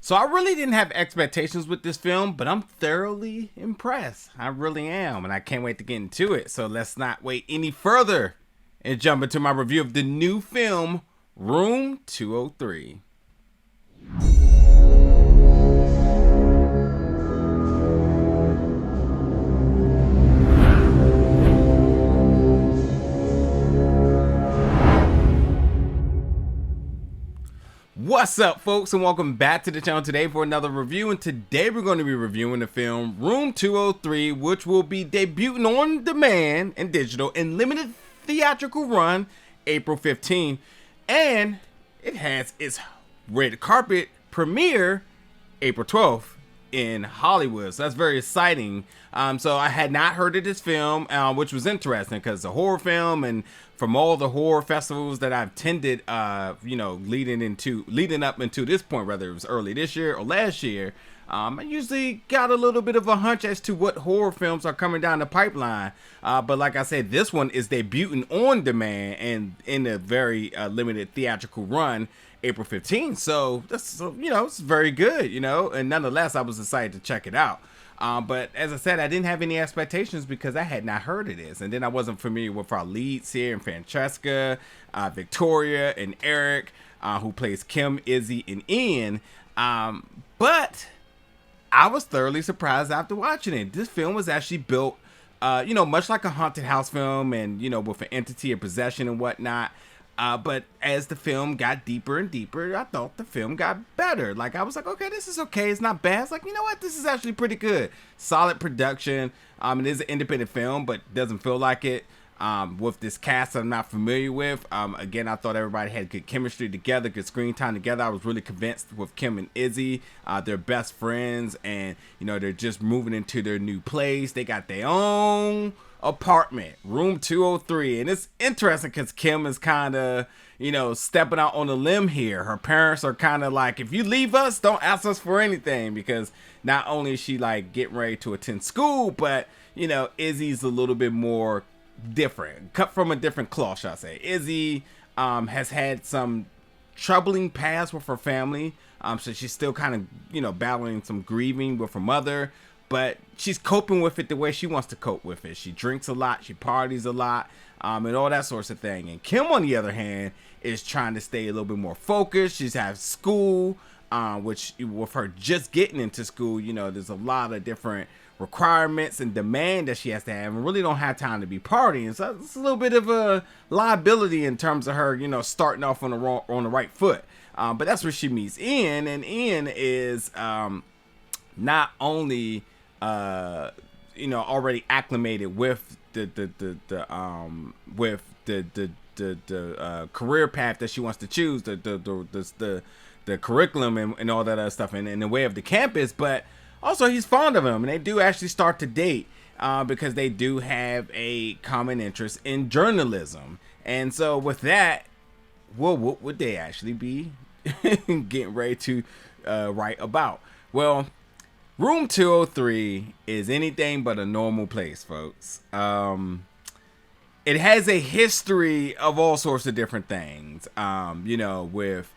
So I really didn't have expectations with this film, but I'm thoroughly impressed. I really am, and I can't wait to get into it. So let's not wait any further and jump into my review of the new film, Room 203. What's up, folks, and welcome back to the channel today for another review. And today we're going to be reviewing the film Room 203, which will be debuting on demand and digital in limited theatrical run April 15, and it has its red carpet premiere April 12th in Hollywood. So that's very exciting. So I had not heard of this film, which was interesting because it's a horror film, and from all the horror festivals that I've attended, leading up into this point, whether it was early this year or last year, I usually got a little bit of a hunch as to what horror films are coming down the pipeline. But like I said, this one is debuting on demand and in a very limited theatrical run April 15th. So that's, it's very good, and nonetheless, I was excited to check it out. But as I said, I didn't have any expectations because I had not heard of this. And then I wasn't familiar with our leads here, and Francesca, Viktoria, and Eric, who plays Kim, Izzy, and Ian. But I was thoroughly surprised after watching it. This film was actually built, much like a haunted house film, and, with an entity of possession and whatnot. But as the film got deeper and deeper, I thought the film got better. Like, I was like, okay, this is okay. It's not bad. It's like, you know what? This is actually pretty good. Solid production. It is an independent film, but doesn't feel like it. With this cast I'm not familiar with. Again, I thought everybody had good chemistry together, good screen time together. I was really convinced with Kim and Izzy. They're best friends, and, they're just moving into their new place. They got their own apartment, room 203, and it's interesting because Kim is kind of stepping out on a limb here. Her parents are kind of like, if you leave us, don't ask us for anything, because not only is she like getting ready to attend school, but Izzy's a little bit more different, cut from a different cloth, shall I say. Izzy has had some troubling past with her family, so she's still kind of battling some grieving with her mother. But she's coping with it the way she wants to cope with it. She drinks a lot, she parties a lot, and all that sorts of thing. And Kim, on the other hand, is trying to stay a little bit more focused. She's had school, which with her just getting into school, there's a lot of different requirements and demand that she has to have, and really don't have time to be partying. So it's a little bit of a liability in terms of her, starting off on the right foot. But that's where she meets Ian, and Ian is not only already acclimated with the career path that she wants to choose, the curriculum and all that other stuff, and the way of the campus, but also he's fond of him, and they do actually start to date because they do have a common interest in journalism. And so with that, well, what would they actually be getting ready to write about? Well, Room 203 is anything but a normal place, folks. It has a history of all sorts of different things, with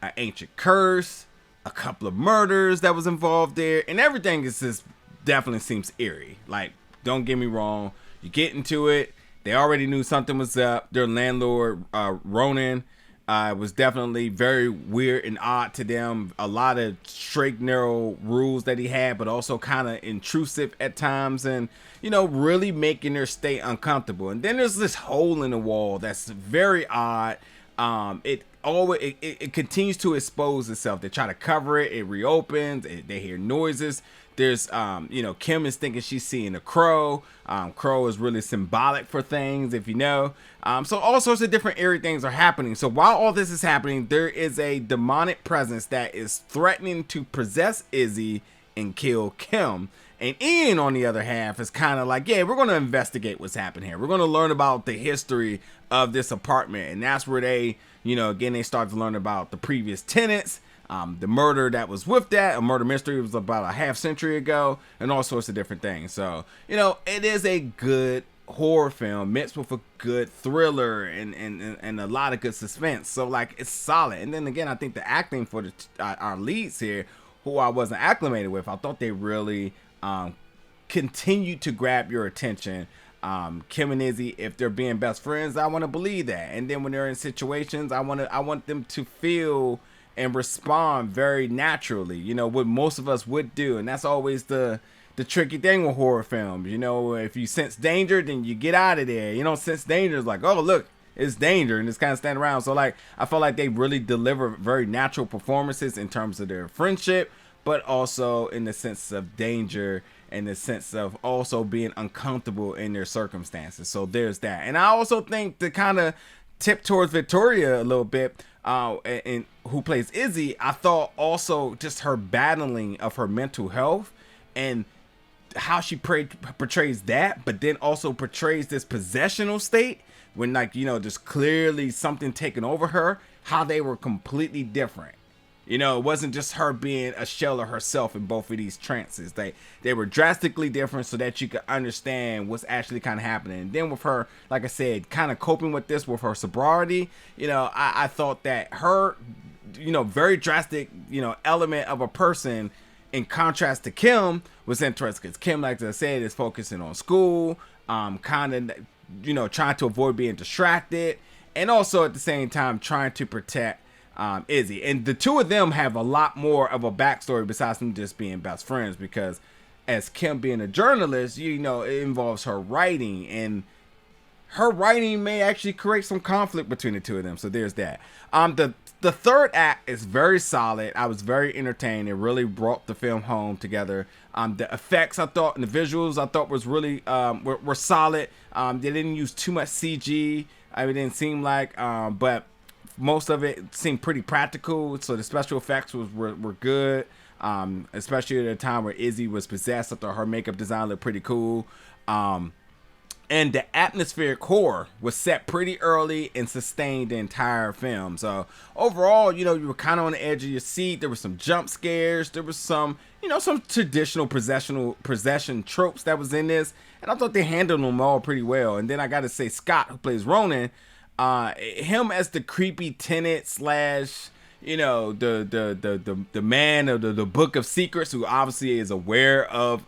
an ancient curse, a couple of murders that was involved there, and everything is just definitely seems eerie. Like, don't get me wrong, you get into it, they already knew something was up. Their landlord, Ronan, was definitely very weird and odd to them. A lot of straight, narrow rules that he had, but also kind of intrusive at times, and really making their stay uncomfortable. And then there's this hole in the wall that's very odd. It continues to expose itself. They try to cover it. It reopens. They hear noises. There's, Kim is thinking she's seeing a crow. Crow is really symbolic for things, if you know. So all sorts of different eerie things are happening. So while all this is happening, there is a demonic presence that is threatening to possess Izzy and kill Kim. And Ian, on the other half, is kind of like, yeah, we're going to investigate what's happened here. We're going to learn about the history of this apartment. And that's where they, again, they start to learn about the previous tenants, the murder that was with that. A murder mystery was about a half century ago, and all sorts of different things. So, it is a good horror film mixed with a good thriller and a lot of good suspense. So like it's solid. And then again, I think the acting for our leads here, who I wasn't acclimated with, I thought they really continued to grab your attention. Kim and Izzy, if they're being best friends, I want to believe that. And then when they're in situations, I want them to feel and respond very naturally, you know, what most of us would do. And that's always the tricky thing with horror films. You know, if you sense danger, then you get out of there. You don't sense danger, it's like, oh look, it's danger, and just kind of stand around. So like I felt like they really deliver very natural performances in terms of their friendship, but also in the sense of danger, in the sense of also being uncomfortable in their circumstances. So there's that. And I also think to kind of tip towards Viktoria a little bit, and who plays Izzy, I thought also just her battling of her mental health and how she portrays that, but then also portrays this possessional state when, like, you know, just clearly something taking over her, how they were completely different. You know, it wasn't just her being a shell of herself in both of these trances. They were drastically different so that you could understand what's actually kind of happening. And then with her, like I said, kind of coping with this with her sobriety, you know, I thought that her, you know, very drastic, you know, element of a person in contrast to Kim was interesting, because Kim, like I said, is focusing on school, kind of, you know, trying to avoid being distracted, and also at the same time trying to protect Izzy. And the two of them have a lot more of a backstory besides them just being best friends, because as Kim being a journalist, you know, it involves her writing, and her writing may actually create some conflict between the two of them. So there's that. The third act is very solid. I was very entertained. It really brought the film home together. The effects, I thought, and the visuals, I thought was really were solid. They didn't use too much CG. It didn't seem like, but most of it seemed pretty practical. So the special effects were good, especially at a time where Izzy was possessed. I thought her makeup design looked pretty cool. And the atmospheric horror was set pretty early and sustained the entire film. So overall, you know, you were kind of on the edge of your seat. There were some jump scares. There was some, you know, some traditional possession tropes that was in this. And I thought they handled them all pretty well. And then I got to say, Scott, who plays Ronan, him as the creepy tenant slash, you know, the man of the Book of Secrets, who obviously is aware of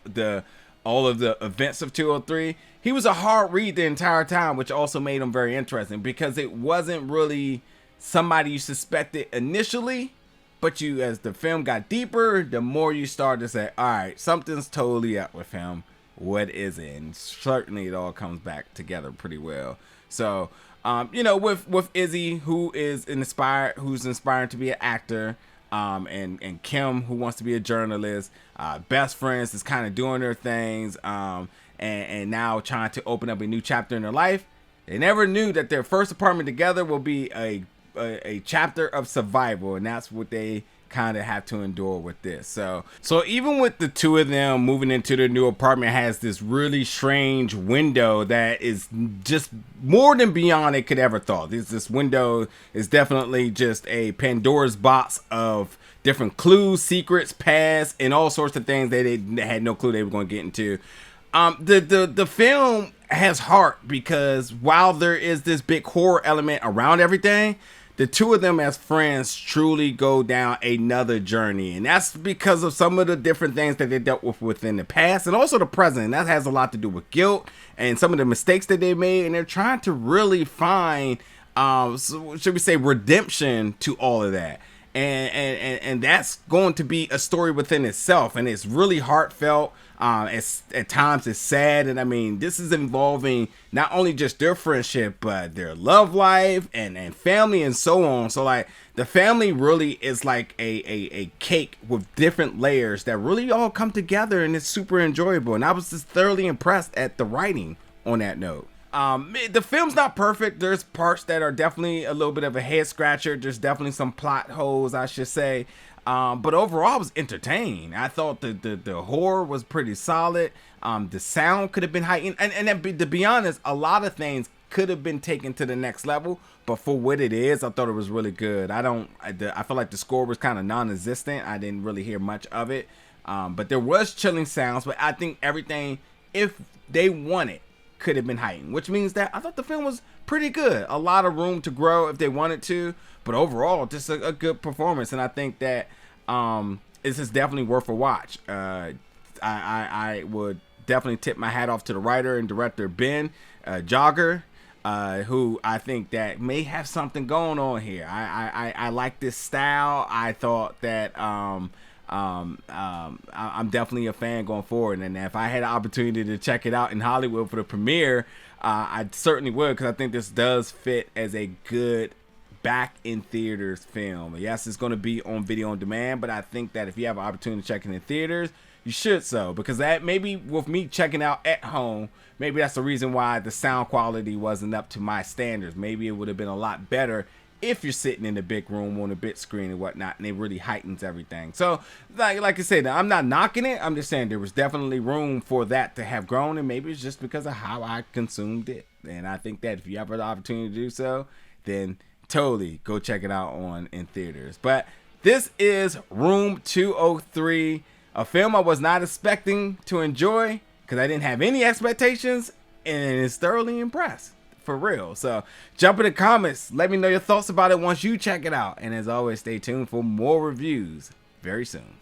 all of the events of 203. He was a hard read the entire time, which also made him very interesting, because it wasn't really somebody you suspected initially, but you, as the film got deeper, the more you start to say, all right, something's totally up with him. What is it? And certainly it all comes back together pretty well. So, you know, with Izzy, who's inspired to be an actor, and Kim, who wants to be a journalist, best friends is kind of doing their things, and now trying to open up a new chapter in their life. They never knew that their first apartment together will be a chapter of survival, and that's what they kind of have to endure with this. So even with the two of them moving into their new apartment, has this really strange window that is just more than beyond they could ever thought. This window is definitely just a Pandora's box of different clues, secrets, paths, and all sorts of things that they had no clue they were going to get into. The film has heart, because while there is this big horror element around everything, the two of them as friends truly go down another journey. And that's because of some of the different things that they dealt with within the past and also the present. And that has a lot to do with guilt and some of the mistakes that they made. And they're trying to really find, should we say, redemption to all of that. And that's going to be a story within itself. And it's really heartfelt. At times it's sad, and I mean, this is involving not only just their friendship, but their love life and family and so on. So like the family really is like a cake with different layers that really all come together, and it's super enjoyable. And I was just thoroughly impressed at the writing on that note. The film's not perfect. There's parts that are definitely a little bit of a head scratcher. There's definitely some plot holes, I should say. But overall, I was entertained. I thought the horror was pretty solid. The sound could have been heightened. And to be honest, a lot of things could have been taken to the next level. But for what it is, I thought it was really good. I feel like the score was kind of non-existent. I didn't really hear much of it. But there was chilling sounds. But I think everything, if they wanted, could have been heightened, which means that I thought the film was pretty good. A lot of room to grow if they wanted to, but overall, just a good performance. And I think that this is definitely worth a watch. I would definitely tip my hat off to the writer and director Ben Jagger, who I think that may have something going on here. I like this style. I thought that I'm definitely a fan going forward, and if I had the opportunity to check it out in Hollywood for the premiere, I certainly would, because I think this does fit as a good back in theaters film. Yes, it's going to be on video on demand, but I think that if you have an opportunity to check it in theaters, you should, so because that maybe with me checking out at home, maybe that's the reason why the sound quality wasn't up to my standards. Maybe it would have been a lot better if you're sitting in the big room on a big screen and whatnot, and it really heightens everything. So like I said, I'm not knocking it. I'm just saying there was definitely room for that to have grown, and maybe it's just because of how I consumed it. And I think that if you have the opportunity to do so, then totally go check it out in theaters. But this is Room 203, a film I was not expecting to enjoy because I didn't have any expectations, and it's thoroughly impressed. For real. So jump in the comments. Let me know your thoughts about it once you check it out. And as always, stay tuned for more reviews very soon.